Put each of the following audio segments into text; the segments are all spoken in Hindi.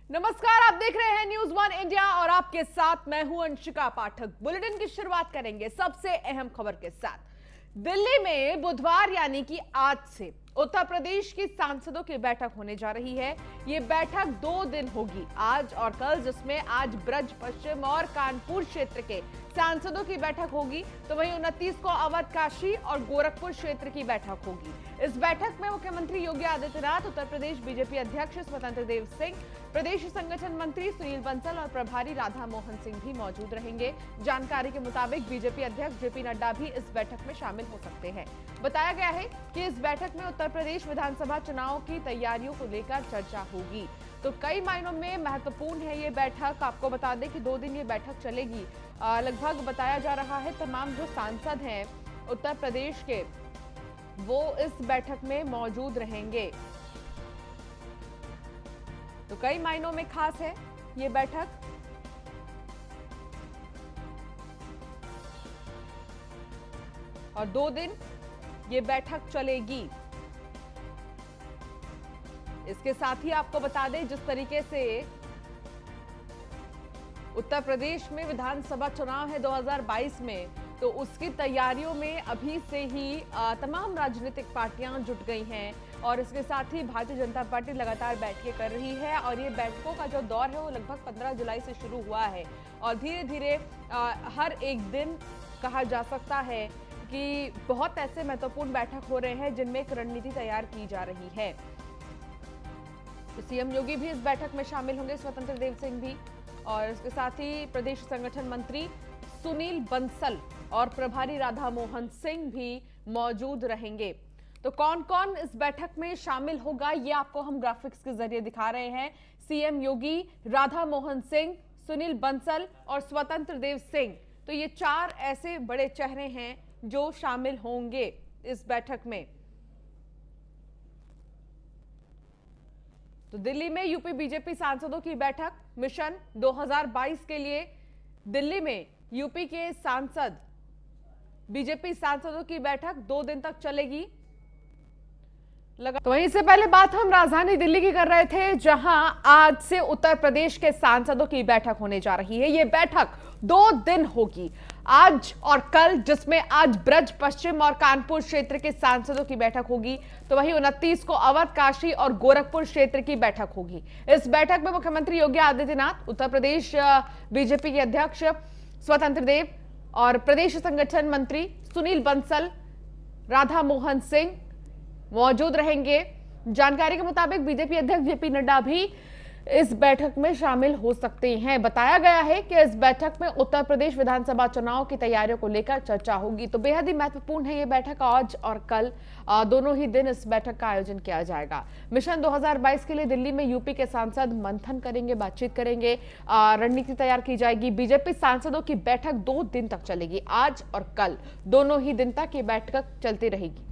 नमस्कार, आप देख रहे हैं न्यूज वन इंडिया और आपके साथ मैं हूं अंशिका पाठक। बुलेटिन की शुरुआत करेंगे सबसे अहम खबर के साथ। दिल्ली में बुधवार यानी कि आज से उत्तर प्रदेश की सांसदों की बैठक होने जा रही है। ये बैठक 2 दिन होगी, आज और कल, जिसमें आज ब्रज पश्चिम और कानपुर क्षेत्र के सांसदों की बैठक होगी, तो वहीं 29 को अवध, काशी और गोरखपुर क्षेत्र की बैठक होगी। इस बैठक में मुख्यमंत्री योगी आदित्यनाथ, उत्तर प्रदेश बीजेपी अध्यक्ष स्वतंत्र देव सिंह, प्रदेश संगठन मंत्री सुनील बंसल और प्रभारी राधा मोहन सिंह भी मौजूद रहेंगे। जानकारी के मुताबिक बीजेपी अध्यक्ष जेपी नड्डा भी इस बैठक में शामिल हो सकते हैं। बताया गया है कि इस बैठक में उत्तर प्रदेश विधानसभा चुनाव की तैयारियों को लेकर चर्चा होगी। तो कई मायनों में महत्वपूर्ण है ये बैठक। आपको बता दें कि 2 दिन ये बैठक चलेगी। लगभग बताया जा रहा है तमाम जो सांसद हैं उत्तर प्रदेश के, वो इस बैठक में मौजूद रहेंगे। तो कई मायनों में खास है ये बैठक। और 2 दिन ये बैठक चलेगी। इसके साथ ही आपको बता दें, जिस तरीके से उत्तर प्रदेश में विधानसभा चुनाव है 2022 में, तो उसकी तैयारियों में अभी से ही तमाम राजनीतिक पार्टियां जुट गई हैं। और इसके साथ ही भारतीय जनता पार्टी लगातार बैठकें कर रही है और ये बैठकों का जो दौर है वो लगभग 15 जुलाई से शुरू हुआ है और धीरे धीरे हर एक दिन कहा जा सकता है कि बहुत ऐसे महत्वपूर्ण बैठक हो रहे हैं जिनमें एक रणनीति तैयार की जा रही है। तो सीएम योगी भी इस बैठक में शामिल होंगे, स्वतंत्र देव सिंह भी, और इसके साथ ही प्रदेश संगठन मंत्री सुनील बंसल और प्रभारी राधा मोहन सिंह भी मौजूद रहेंगे। तो कौन कौन इस बैठक में शामिल होगा ये आपको हम ग्राफिक्स के जरिए दिखा रहे हैं। सीएम योगी, राधा मोहन सिंह, सुनील बंसल और स्वतंत्र देव सिंह, तो ये 4 ऐसे बड़े चेहरे हैं जो शामिल होंगे इस बैठक में। तो दिल्ली में यूपी बीजेपी सांसदों की बैठक, मिशन 2022 के लिए दिल्ली में यूपी के सांसद, बीजेपी सांसदों की बैठक 2 दिन तक चलेगी। तो वहीं से पहले बात हम राजधानी दिल्ली की कर रहे थे, जहां आज से उत्तर प्रदेश के सांसदों की बैठक होने जा रही है। यह बैठक 2 दिन होगी, आज और कल, जिसमें आज ब्रज पश्चिम और कानपुर क्षेत्र के सांसदों की बैठक होगी, तो वहीं 29 को अवध, काशी और गोरखपुर क्षेत्र की बैठक होगी। इस बैठक में मुख्यमंत्री योगी आदित्यनाथ, उत्तर प्रदेश बीजेपी के अध्यक्ष स्वतंत्र देव और प्रदेश संगठन मंत्री सुनील बंसल, राधा मोहन सिंह मौजूद रहेंगे। जानकारी के मुताबिक बीजेपी अध्यक्ष जेपी नड्डा भी इस बैठक में शामिल हो सकते हैं। बताया गया है कि इस बैठक में उत्तर प्रदेश विधानसभा चुनाव की तैयारियों को लेकर चर्चा होगी। तो बेहद ही महत्वपूर्ण है ये बैठक। आज और कल दोनों ही दिन इस बैठक का आयोजन किया जाएगा। मिशन 2022 के लिए दिल्ली में यूपी के सांसद मंथन करेंगे, बातचीत करेंगे, रणनीति तैयार की जाएगी। बीजेपी सांसदों की बैठक 2 दिन तक चलेगी, आज और कल दोनों ही दिन तक ये बैठक चलती रहेगी।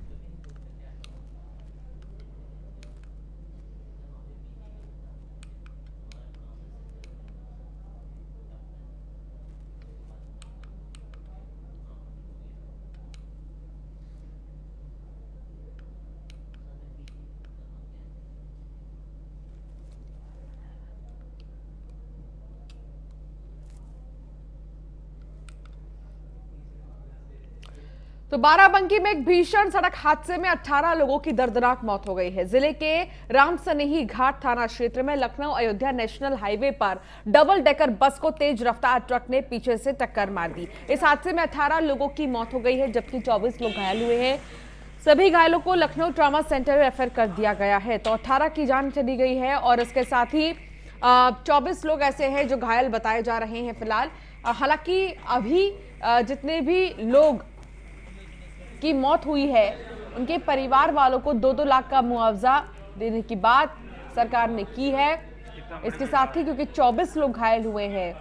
तो बाराबंकी में एक भीषण सड़क हादसे में 18 लोगों की दर्दनाक मौत हो गई है। जिले के रामसनेही घाट थाना क्षेत्र में लखनऊ अयोध्या नेशनल हाईवे पर डबल डेकर बस को तेज रफ्तार ट्रक ने पीछे से टक्कर मार दी। इस हादसे में 18 लोगों की मौत हो गई है, जबकि 24 लोग घायल हुए हैं। सभी घायलों को लखनऊ ट्रॉमा सेंटर रेफर कर दिया गया है। तो 18 की जान चली गई है और इसके साथ ही 24 लोग ऐसे हैं जो घायल बताए जा रहे हैं फिलहाल। हालांकि अभी जितने भी लोग की मौत हुई है उनके परिवार वालों को 2-2 लाख का मुआवजा देने की बात सरकार ने की है। इसके साथ ही क्योंकि 24 लोग घायल हुए हैं,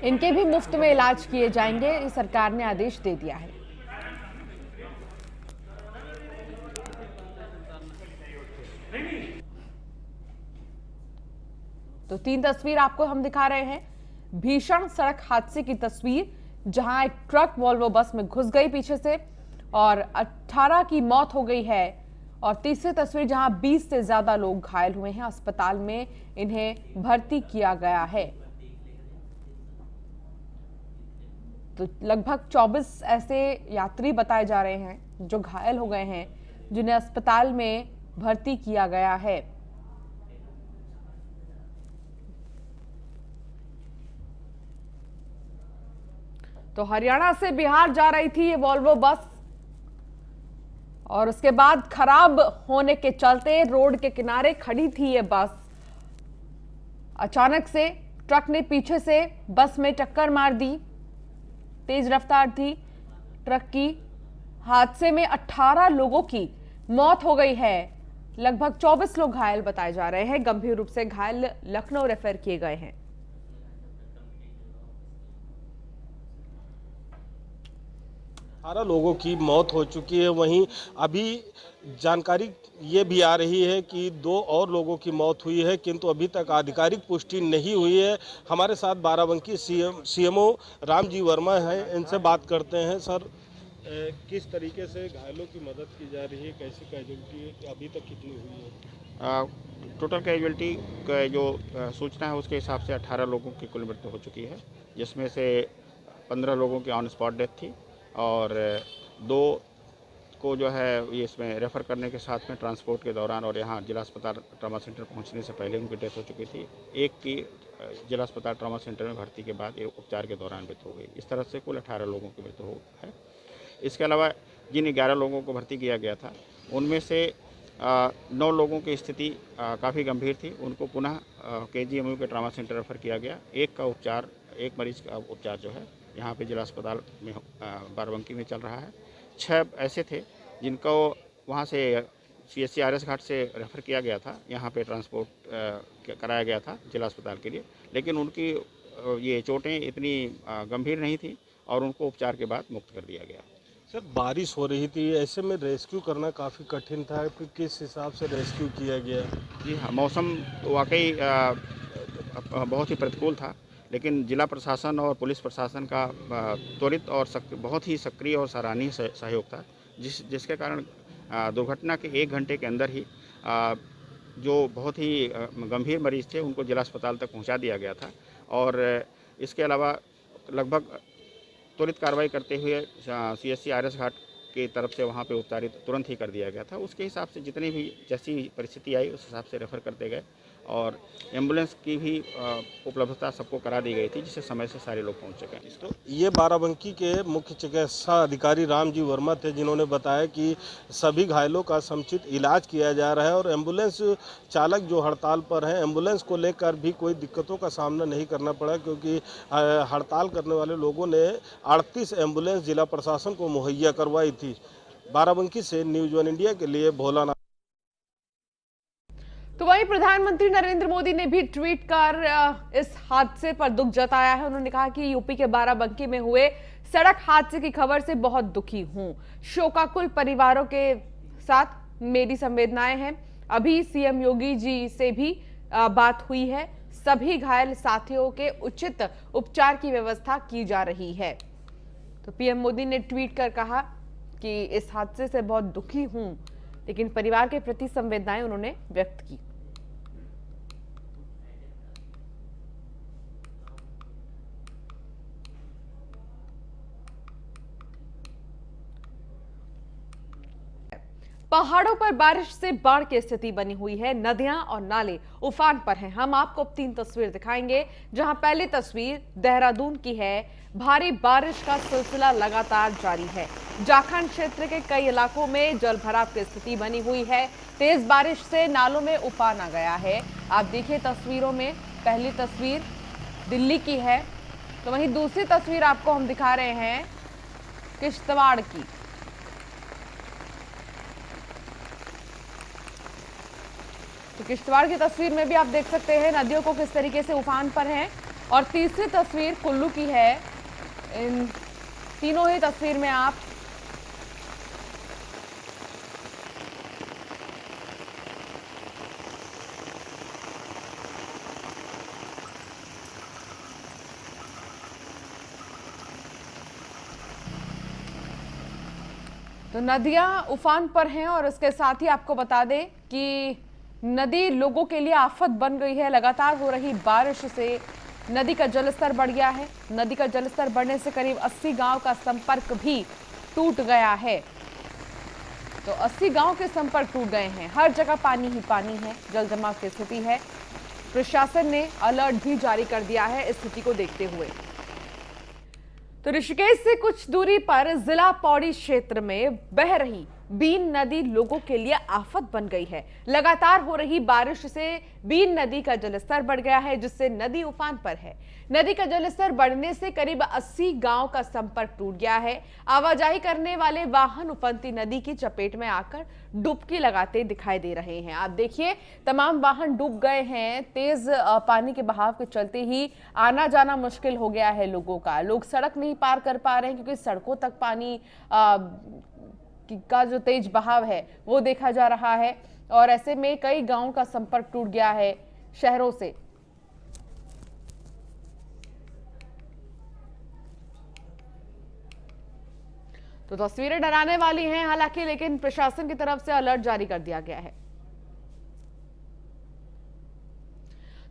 इनके भी मुफ्त में इलाज किए जाएंगे, ये सरकार ने आदेश दे दिया है। तो 3 तस्वीर आपको हम दिखा रहे हैं। भीषण सड़क हादसे की तस्वीर, जहां एक ट्रक वॉल्वो बस में घुस गई पीछे से और 18 की मौत हो गई है और तीसरी तस्वीर जहां 20 से ज्यादा लोग घायल हुए हैं, अस्पताल में इन्हें भर्ती किया गया है। तो लगभग 24 ऐसे यात्री बताए जा रहे हैं जो घायल हो गए हैं, जिन्हें अस्पताल में भर्ती किया गया है। तो हरियाणा से बिहार जा रही थी ये वॉल्वो बस और उसके बाद खराब होने के चलते रोड के किनारे खड़ी थी ये बस। अचानक से ट्रक ने पीछे से बस में टक्कर मार दी। तेज रफ्तार थी ट्रक की। हादसे में 18 लोगों की मौत हो गई है। लगभग 24 लोग घायल बताए जा रहे हैं। गंभीर रूप से घायल लखनऊ रेफर किए गए हैं। 18 लोगों की मौत हो चुकी है। वहीं अभी जानकारी ये भी आ रही है कि 2 और लोगों की मौत हुई है, किंतु अभी तक आधिकारिक पुष्टि नहीं हुई है। हमारे साथ बाराबंकी सीएमओ रामजी वर्मा हैं, इनसे बात करते हैं। सर, किस तरीके से घायलों की मदद की जा रही है, कैसी कैजुअल्टी अभी तक कितनी हुई है? टोटल कैजुअल्टी का जो सूचना है उसके हिसाब से 18 लोगों की कुल मृत्यु हो चुकी है, जिसमें से 15 लोगों की ऑन स्पॉट डेथ थी और 2 को जो है ये इसमें रेफ़र करने के साथ में ट्रांसपोर्ट के दौरान और यहाँ जिला अस्पताल ट्रॉमा सेंटर पहुँचने से पहले उनकी डेथ हो चुकी थी। एक की जिला अस्पताल ट्रॉमा सेंटर में भर्ती के बाद ये उपचार के दौरान मृत्यु हो गई। इस तरह से कुल 18 लोगों की मृत्यु हो है। इसके अलावा जिन 11 लोगों को भर्ती किया गया था उनमें से 9 लोगों की स्थिति काफ़ी गंभीर थी। उनको पुनः KGMU के ट्रॉमा सेंटर रेफ़र किया गया। एक मरीज का उपचार जो है यहाँ पे जिला अस्पताल में बाराबंकी में चल रहा है। 6 ऐसे थे जिनको वहाँ से CSC RS घाट से रेफ़र किया गया था, यहाँ पे ट्रांसपोर्ट कराया गया था जिला अस्पताल के लिए, लेकिन उनकी ये चोटें इतनी गंभीर नहीं थी और उनको उपचार के बाद मुक्त कर दिया गया। सर, बारिश हो रही थी, ऐसे में रेस्क्यू करना काफ़ी कठिन था। फिर किस हिसाब से रेस्क्यू किया गया? जी हाँ, मौसम तो वाकई बहुत ही प्रतिकूल था, लेकिन जिला प्रशासन और पुलिस प्रशासन का त्वरित और बहुत ही सक्रिय और सराहनीय सहयोग था, जिसके कारण दुर्घटना के 1 घंटे के अंदर ही जो बहुत ही गंभीर मरीज थे उनको जिला अस्पताल तक पहुंचा दिया गया था। और इसके अलावा लगभग त्वरित कार्रवाई करते हुए CSC RS घाट की तरफ से वहाँ पे उपचारित तुरंत ही कर दिया गया था। उसके हिसाब से जितनी भी जैसी परिस्थिति आई उस हिसाब से रेफ़र करते गए और एम्बुलेंस की भी उपलब्धता सबको करा दी गई थी, जिससे समय से सारे लोग पहुंच सकें। तो ये बाराबंकी के मुख्य चिकित्सा अधिकारी रामजी वर्मा थे, जिन्होंने बताया कि सभी घायलों का समुचित इलाज किया जा रहा है और एम्बुलेंस चालक जो हड़ताल पर हैं, एम्बुलेंस को लेकर भी कोई दिक्कतों का सामना नहीं करना पड़ा, क्योंकि हड़ताल करने वाले लोगों ने 38 एम्बुलेंस जिला प्रशासन को मुहैया करवाई थी। बाराबंकी से न्यूज़ 1 इंडिया के लिए भोलानाथ। तो वहीं प्रधानमंत्री नरेंद्र मोदी ने भी ट्वीट कर इस हादसे पर दुख जताया है। उन्होंने कहा कि यूपी के बाराबंकी में हुए सड़क हादसे की खबर से बहुत दुखी हूं। शोकाकुल परिवारों के साथ मेरी संवेदनाएं हैं। अभी CM योगी जी से भी बात हुई है। सभी घायल साथियों के उचित उपचार की व्यवस्था की जा रही है। तो PM मोदी ने ट्वीट कर कहा कि इस हादसे से बहुत दुखी हूं, लेकिन परिवार के प्रति संवेदनाएं उन्होंने व्यक्त की। पहाड़ों पर बारिश से बाढ़ की स्थिति बनी हुई है। नदियां और नाले उफान पर हैं। हम आपको 3 तस्वीर दिखाएंगे, जहां पहली तस्वीर देहरादून की है। भारी बारिश का सिलसिला लगातार जारी है। जाखंड क्षेत्र के कई इलाकों में जलभराव की स्थिति बनी हुई है। तेज बारिश से नालों में उफान आ गया है। आप देखिए तस्वीरों में, पहली तस्वीर दिल्ली की है, तो वहीं दूसरी तस्वीर आपको हम दिखा रहे हैं किश्तवाड़ की। तो किश्तवाड़ की तस्वीर में भी आप देख सकते हैं नदियों को किस तरीके से उफान पर हैं। और तीसरी तस्वीर कुल्लू की है। इन तीनों ही तस्वीर में आप तो नदियां उफान पर हैं और इसके साथ ही आपको बता दें कि नदी लोगों के लिए आफत बन गई है। लगातार हो रही बारिश से नदी का जलस्तर बढ़ गया है। नदी का जलस्तर बढ़ने से करीब 80 गांव का संपर्क भी टूट गया है। तो 80 गांव के संपर्क टूट गए हैं। हर जगह पानी ही पानी है, जल जमाव की स्थिति है। प्रशासन ने अलर्ट भी जारी कर दिया है इस स्थिति को देखते हुए। तो ऋषिकेश से कुछ दूरी पर जिला पौड़ी क्षेत्र में बह रही बीन नदी लोगों के लिए आफत बन गई है। लगातार हो रही बारिश से बीन नदी का जलस्तर बढ़ गया है, जिससे नदी उफान पर है। नदी का जलस्तर बढ़ने से करीब 80 गांव का संपर्क टूट गया है। आवाजाही करने वाले वाहन उफनती नदी की चपेट में आकर डुबकी लगाते दिखाई दे रहे हैं। आप देखिए, तमाम वाहन डूब गए हैं। तेज पानी के बहाव के चलते ही आना जाना मुश्किल हो गया है लोगों का। लोग सड़क नहीं पार कर पा रहे हैं क्योंकि सड़कों तक पानी का जो तेज बहाव है वो देखा जा रहा है। और ऐसे में कई गांवों का संपर्क टूट गया है शहरों से। तो तस्वीरें डराने वाली हैं हालांकि, लेकिन प्रशासन की तरफ से अलर्ट जारी कर दिया गया है।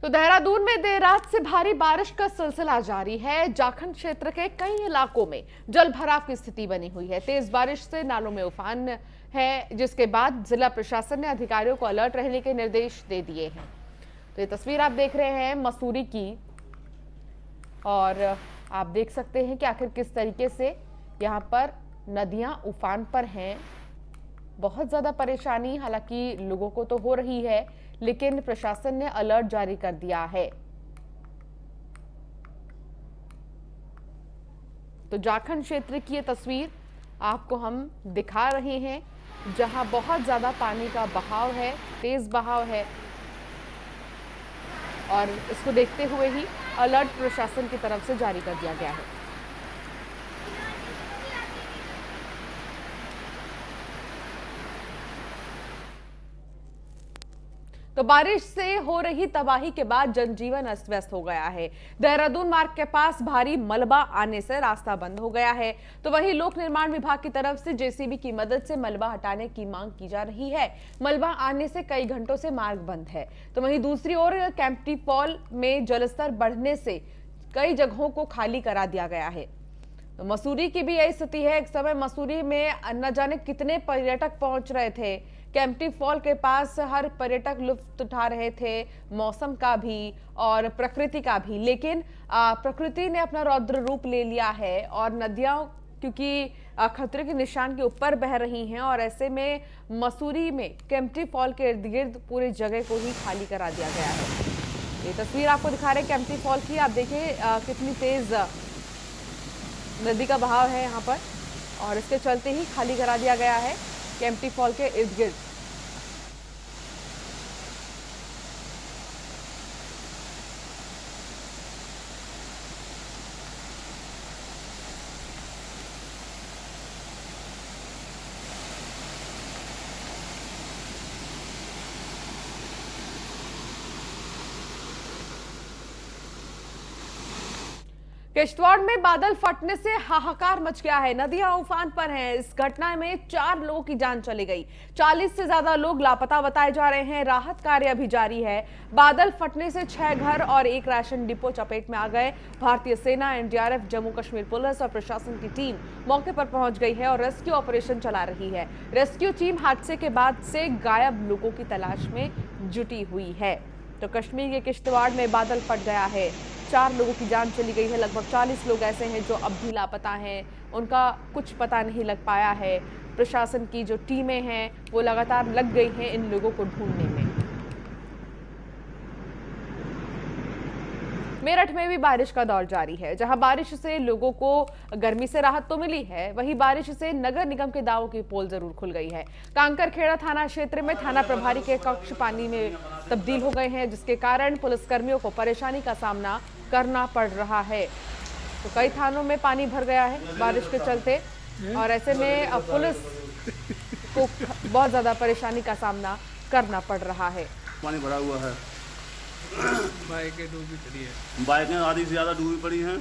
तो देहरादून में देर रात से भारी बारिश का सिलसिला जारी है। जाखंड क्षेत्र के कई इलाकों में जल भराव की स्थिति बनी हुई है। तेज बारिश से नालों में उफान है, जिसके बाद जिला प्रशासन ने अधिकारियों को अलर्ट रहने के निर्देश दे दिए हैं। तो ये तस्वीर आप देख रहे हैं मसूरी की, और आप देख सकते हैं कि आखिर किस तरीके से यहाँ पर नदियां उफान पर हैं। बहुत ज्यादा परेशानी हालांकि लोगों को तो हो रही है, लेकिन प्रशासन ने अलर्ट जारी कर दिया है। तो जाखंड क्षेत्र की ये तस्वीर आपको हम दिखा रहे हैं, जहां बहुत ज्यादा पानी का बहाव है, तेज बहाव है, और इसको देखते हुए ही अलर्ट प्रशासन की तरफ से जारी कर दिया गया है। तो बारिश से हो रही तबाही के बाद जनजीवन अस्त व्यस्त हो गया है। देहरादून मार्ग के पास भारी मलबा आने से रास्ता बंद हो गया है। तो वहीं लोक निर्माण विभाग की तरफ से जेसीबी की मदद से मलबा हटाने की मांग की जा रही है। मलबा आने से कई घंटों से मार्ग बंद है। तो वहीं दूसरी ओर केम्प्टी फॉल में जलस्तर बढ़ने से कई जगहों को खाली करा दिया गया है। तो मसूरी की भी यही स्थिति है। एक समय मसूरी में न जाने कितने पर्यटक पहुंच रहे थे। केम्प्टी फॉल के पास हर पर्यटक लुत्फ उठा रहे थे, मौसम का भी और प्रकृति का भी। लेकिन प्रकृति ने अपना रौद्र रूप ले लिया है और नदियां क्योंकि खतरे के निशान के ऊपर बह रही हैं, और ऐसे में मसूरी में केम्प्टी फॉल के इर्द गिर्द पूरी जगह को ही खाली करा दिया गया है। ये तस्वीर आपको दिखा रहे हैं केम्प्टी फॉल की। आप देखिए कितनी तेज नदी का बहाव है यहाँ पर, और इसके चलते ही खाली करा दिया गया है केम्प्टी फॉल के इर्द गिर्द। किश्तवाड़ में बादल फटने से हाहाकार मच गया है। नदियां उफान पर हैं। इस घटना में 4 लोगों की जान चली गई। 40 से ज्यादा लोग लापता बताए जा रहे हैं। राहत कार्य अभी जारी है। बादल फटने से 6 घर और 1 राशन डिपो चपेट में आ गए। भारतीय सेना, एनडीआरएफ, जम्मू कश्मीर पुलिस और प्रशासन की टीम मौके पर पहुंच गई है और रेस्क्यू ऑपरेशन चला रही है। रेस्क्यू टीम हादसे के बाद से गायब लोगों की तलाश में जुटी हुई है। तो कश्मीर के किश्तवाड़ में बादल फट गया है। 4 लोगों की जान चली गई है। लगभग 40 लोग ऐसे हैं जो अब भी लापता हैं, उनका कुछ पता नहीं लग पाया है। प्रशासन की जो टीमें हैं वो लगातार लग गई हैं इन लोगों को ढूंढने में। मेरठ में भी बारिश का दौर जारी है। जहां बारिश से लोगों को गर्मी से राहत तो मिली है, वहीं बारिश से नगर निगम के दावों की पोल जरूर खुल गई है। कांकरखेड़ा थाना क्षेत्र में थाना प्रभारी के कक्ष पानी में तब्दील हो गए हैं, जिसके कारण पुलिसकर्मियों को परेशानी का सामना करना पड़ रहा है। तो कई थानों में पानी भर गया है बारिश के चलते, और ऐसे में अब पुलिस को बहुत ज्यादा परेशानी का सामना करना पड़ रहा है। पानी भरा हुआ है, बाइकें डूबी पड़ी है, बाइकें आधी से ज़्यादा डूबी पड़ी हैं।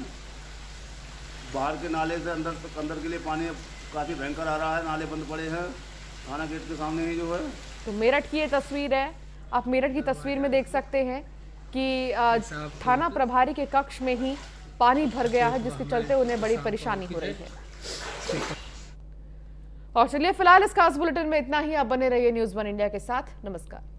बाहर के नाले से अंदर तक अंदर के लिए पानी काफ़ी भयंकर आ रहा है, नाले बंद पड़े हैं थाना गेट के सामने ही जो है। तो मेरठ की ये तस्वीर है, आप मेरठ की तस्वीर में देख सकते हैं कि थाना प्रभारी के कक्ष में ही पानी भर गया है, जिसके चलते उन्हें बड़ी परेशानी हो रही है। और चलिए फिलहाल इस खास बुलेटिन में इतना ही। आप बने रहिए न्यूज़ 1 इंडिया के साथ। नमस्कार।